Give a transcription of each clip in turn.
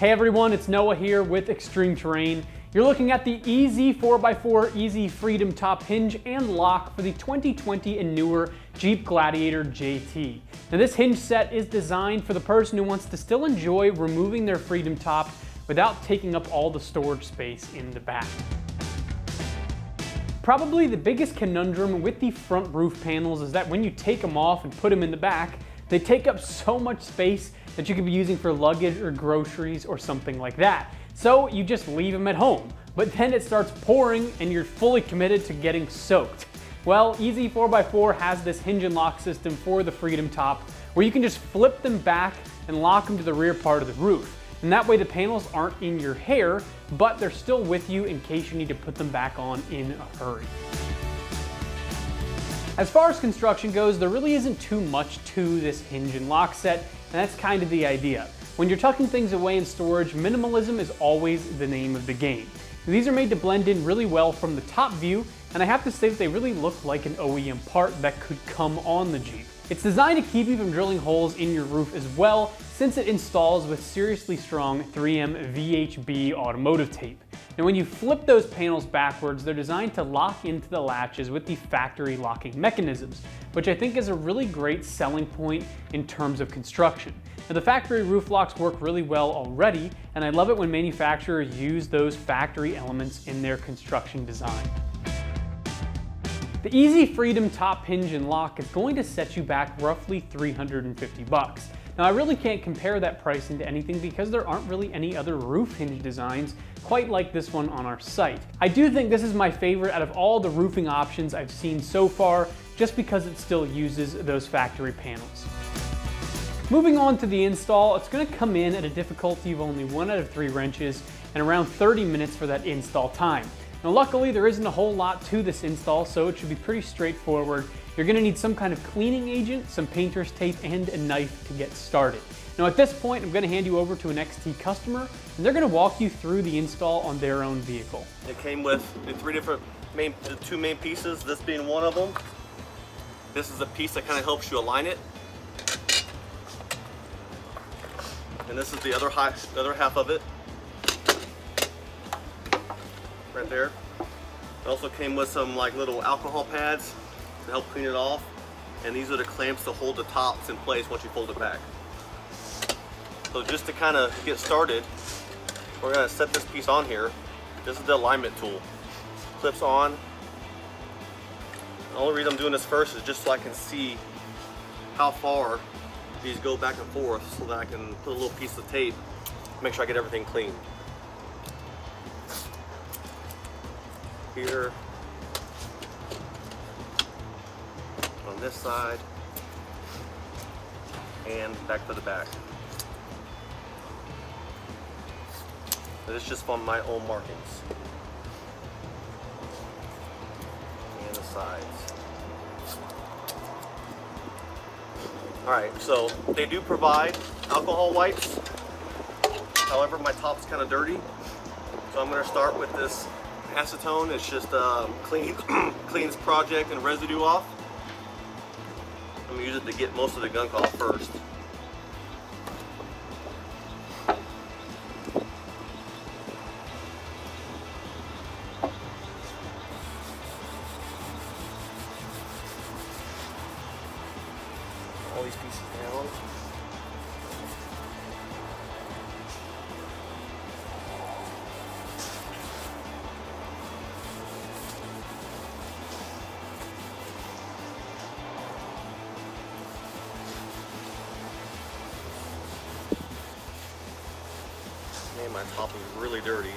Hey everyone, it's Noah here with Extreme Terrain. You're looking at the EZ 4x4 EZ Freedom top hinge and lock for the 2020 and newer Jeep Gladiator JT. Now this hinge set is designed for the person who wants to still enjoy removing their Freedom top without taking up all the storage space in the back. Probably the biggest conundrum with the front roof panels is that when you take them off and put them in the back, they take up so much space that you could be using for luggage or groceries or something like that. So you just leave them at home, but then it starts pouring and you're fully committed to getting soaked. Well, EZ 4x4 has this hinge and lock system for the Freedom top where you can just flip them back and lock them to the rear part of the roof. And that way the panels aren't in your hair, but they're still with you in case you need to put them back on in a hurry. As far as construction goes, there really isn't too much to this hinge and lock set, and that's kind of the idea. When you're tucking things away in storage, minimalism is always the name of the game. These are made to blend in really well from the top view, and I have to say that they really look like an OEM part that could come on the Jeep. It's designed to keep you from drilling holes in your roof as well, since it installs with seriously strong 3M VHB automotive tape. Now when you flip those panels backwards, they're designed to lock into the latches with the factory locking mechanisms, which I think is a really great selling point in terms of construction. Now the factory roof locks work really well already, and I love it when manufacturers use those factory elements in their construction design. The EZ Freedom top hinge and lock is going to set you back roughly $350. Now I really can't compare that pricing to anything because there aren't really any other roof hinge designs quite like this one on our site. I do think this is my favorite out of all the roofing options I've seen so far, just because it still uses those factory panels. Moving on to the install, it's going to come in at a difficulty of only 1 out of 3 wrenches and around 30 minutes for that install time. Now luckily there isn't a whole lot to this install, so it should be pretty straightforward. You're going to need some kind of cleaning agent, some painter's tape, and a knife to get started. Now at this point, I'm going to hand you over to an XT customer, and they're going to walk you through the install on their own vehicle. It came with the two main pieces, this being one of them. This is a piece that kind of helps you align it. And this is the other half of it. Right there. It also came with some like little alcohol pads to help clean it off. And these are the clamps to hold the tops in place once you fold it back. So just to kind of get started, we're going to set this piece on here. This is the alignment tool. Clips on. The only reason I'm doing this first is just so I can see how far these go back and forth so that I can put a little piece of tape, make sure I get everything clean. Here, on this side, and back to the back. This is just from my own markings. And the sides. Alright, so they do provide alcohol wipes. However, my top's kind of dirty. So I'm going to start with this acetone. It's just cleans project and residue off. I'm going to use it to get most of the gunk off first. All these pieces down. Man, my top is really dirty.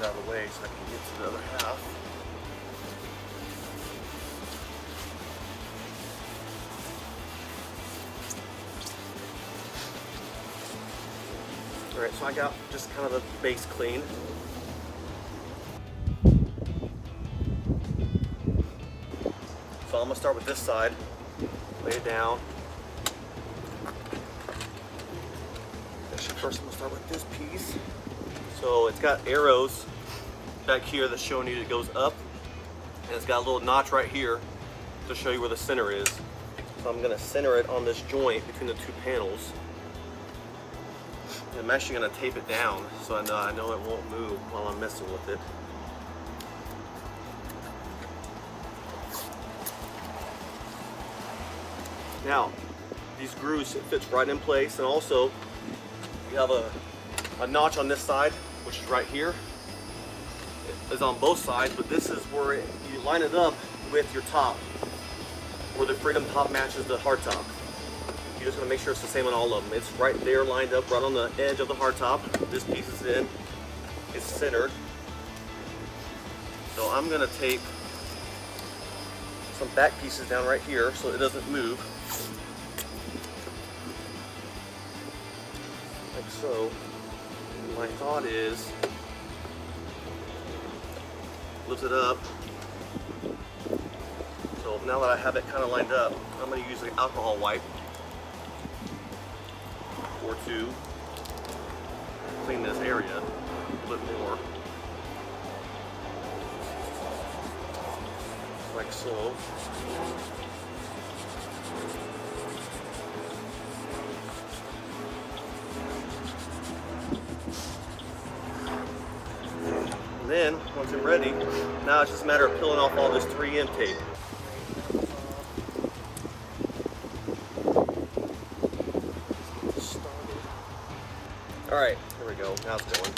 Out of the way so I can get to the other half. Alright, so I got just kind of the base clean. So I'm going to start with this side, lay it down. Actually, first I'm going to start with this piece. So it's got arrows back here that's showing you it goes up, and it's got a little notch right here to show you where the center is. So I'm gonna center it on this joint between the two panels. And I'm actually gonna tape it down so I know it won't move while I'm messing with it. Now, these grooves, it fits right in place, and also you have a notch on this side, which is right here. It is on both sides, but this is where you line it up with your top, where the Freedom top matches the hardtop. You just want to make sure it's the same on all of them. It's right there, lined up right on the edge of the hardtop. This piece is in, it's centered. So I'm going to tape some back pieces down right here so it doesn't move. Like so. My thought is, lift it up. So now that I have it kind of lined up, I'm going to use an alcohol wipe or two, clean this area a bit more. Like so. And then, once I'm ready, now it's just a matter of peeling off all this 3M tape. Alright, here we go. Now it's going.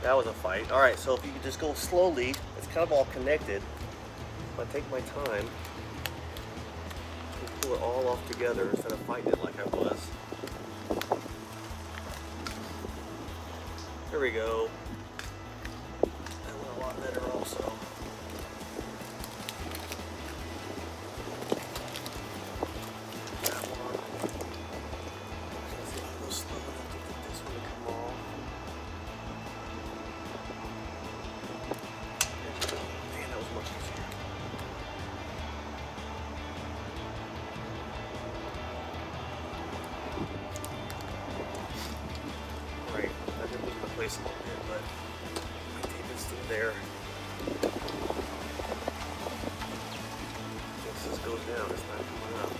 That was a fight. Alright, so if you could just go slowly, it's kind of all connected. If I take my time and pull it all off together instead of fighting it like I was. There we go. That went a lot better also. That one. Let's see if I go slow enough to get this one to come off. Man, that was much easier. Alright, that did move the place a little bit, but my tape is still there. Once this goes down, it's not coming up.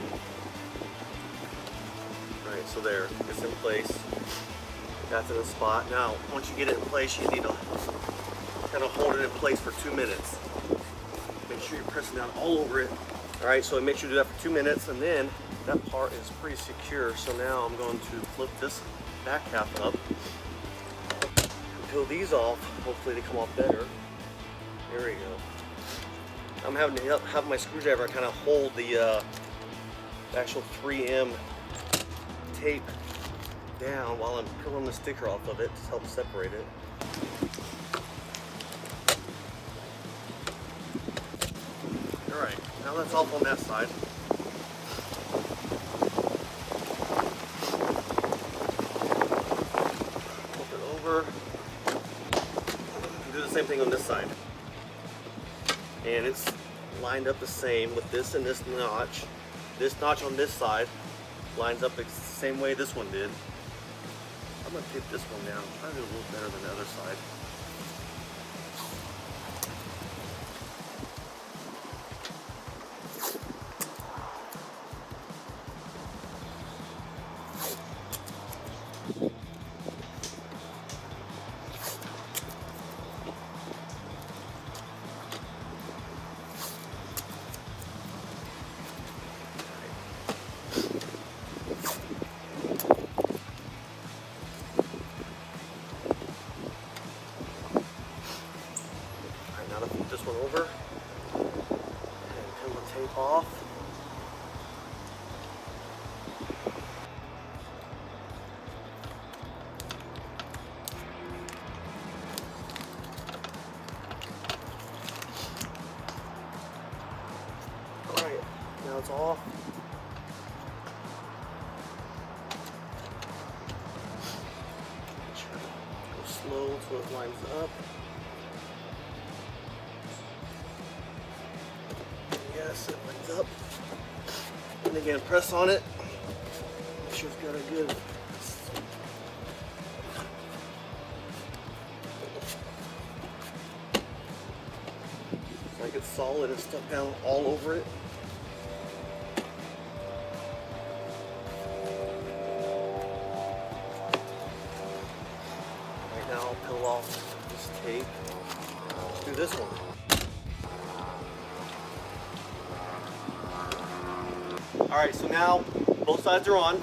Alright, so there, it's in place. That's in the spot. Now, once you get it in place, you need to kind of hold it in place for 2 minutes. Make sure you're pressing down all over it. Alright, so make sure you do that for 2 minutes, and then that part is pretty secure. So now I'm going to flip this back half up. Peel these off. Hopefully they come off better. There we go. I'm having to have my screwdriver kind of hold the actual 3M tape down while I'm peeling the sticker off of it to help separate it. Alright, now that's off on that side. Flip it over. Do the same thing on this side. And it's lined up the same with this and this notch. This notch on this side lines up the same way this one did. I'm going to tape this one down. Try to do a little better than the other side. This one over and peel the tape off. Alright, now it's off. Go slow so it lines up. Yes, it lines up. And again, press on it. Make sure it's got a good. Like make it solid and stuck down all over it. Right now I'll peel off this tape. Let's do this one. Alright, so now both sides are on.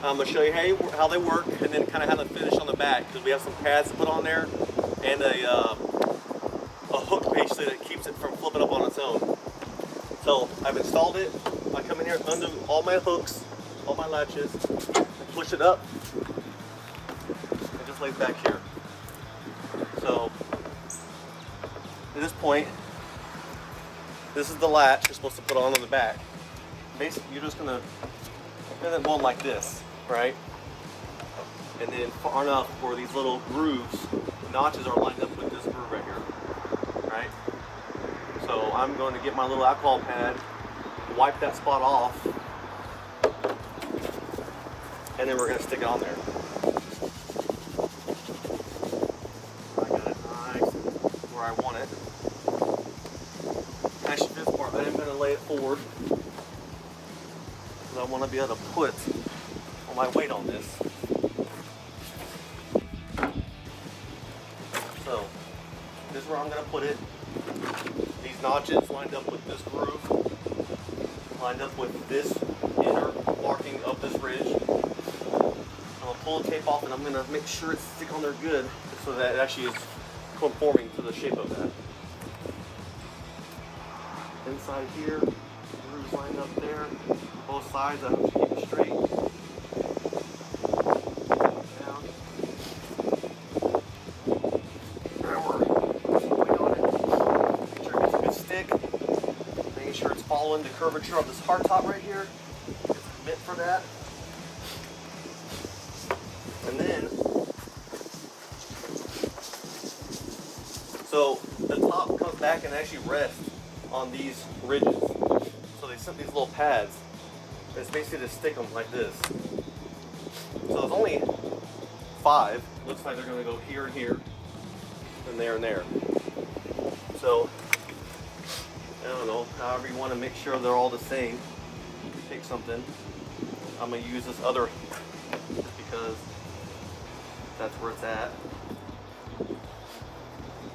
I'm going to show you how they work and then kind of how to finish on the back, because we have some pads to put on there and a hook basically that keeps it from flipping up on its own. So I've installed it. I come in here, undo all my hooks, all my latches, and push it up. It just lays back here. So at this point, this is the latch you're supposed to put on the back. Basically, you're just gonna end it going like this, right? And then far enough where these little grooves, notches are lined up with this groove right here, right? So I'm going to get my little alcohol pad, wipe that spot off, and then we're going to stick it on there. I got it nice where I want it. Actually, this part, I'm going to lay it forward. I want to be able to put all my weight on this. So, this is where I'm going to put it. These notches lined up with this groove, lined up with this inner marking of this ridge. I'm going to pull the tape off and I'm going to make sure it's stick on there good so that it actually is conforming to the shape of that. Inside here, grooves lined up there. Both sides, I have to keep it straight. Down. Now we're waiting on it. Make sure it gets a good stick. Making sure it's following the curvature of this hardtop right here. It's meant for that. And then, so the top comes back and actually rests on these ridges. So they sent these little pads. It's basically to stick them like this. So there's only 5. Looks like they're going to go here and here, and there and there. So, I don't know, however you want to make sure they're all the same. Take something. I'm going to use this other because that's where it's at. I'm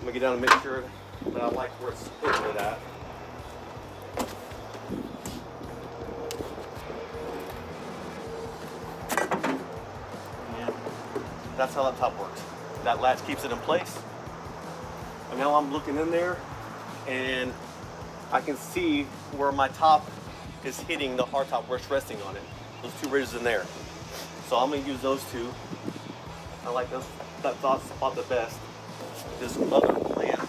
going to get down and make sure that I like where it's putting it at. That's how that top works. That latch keeps it in place. And now I'm looking in there and I can see where my top is hitting the hardtop, where it's resting on it. Those 2 ridges in there. So I'm gonna use those 2. I like that spot the best. This other plan,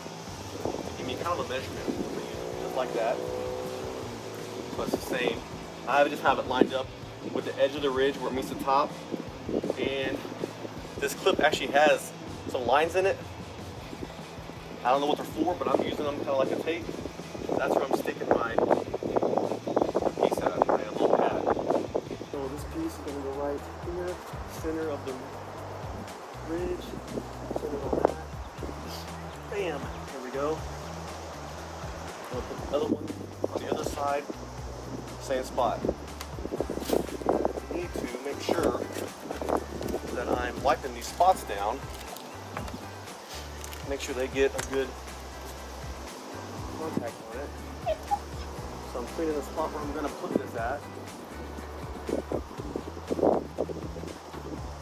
give me kind of a measurement, just like that. So it's the same. I just have it lined up with the edge of the ridge where it meets the top. And this clip actually has some lines in it. I don't know what they're for, but I'm using them kind of like a tape. That's where I'm sticking my piece at, my little pad. So this piece is going to go right here, center of the ridge, center of that. Bam! There we go. I'll put the other one on the other side, same spot. You need to make sure that I'm wiping these spots down. Make sure they get a good contact on it. So I'm cleaning the spot where I'm going to put this at.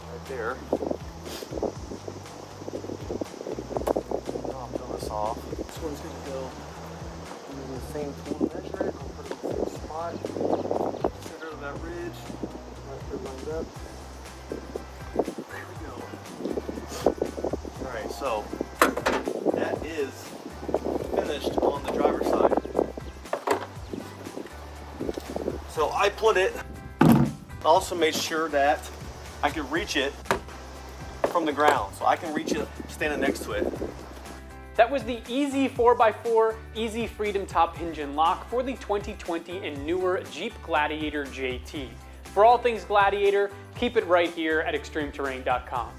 Right there. Now I'll peel this off. This one's going to go using the same tool to measure it. I'll put it in the same spot. Center of that ridge. Right there lined up. There we go. Alright, so that is finished on the driver's side. So I put it, also made sure that I could reach it from the ground. So I can reach it standing next to it. That was the Easy 4x4 Easy Freedom Top Hinge and Lock for the 2020 and newer Jeep Gladiator JT. For all things Gladiator, keep it right here at ExtremeTerrain.com.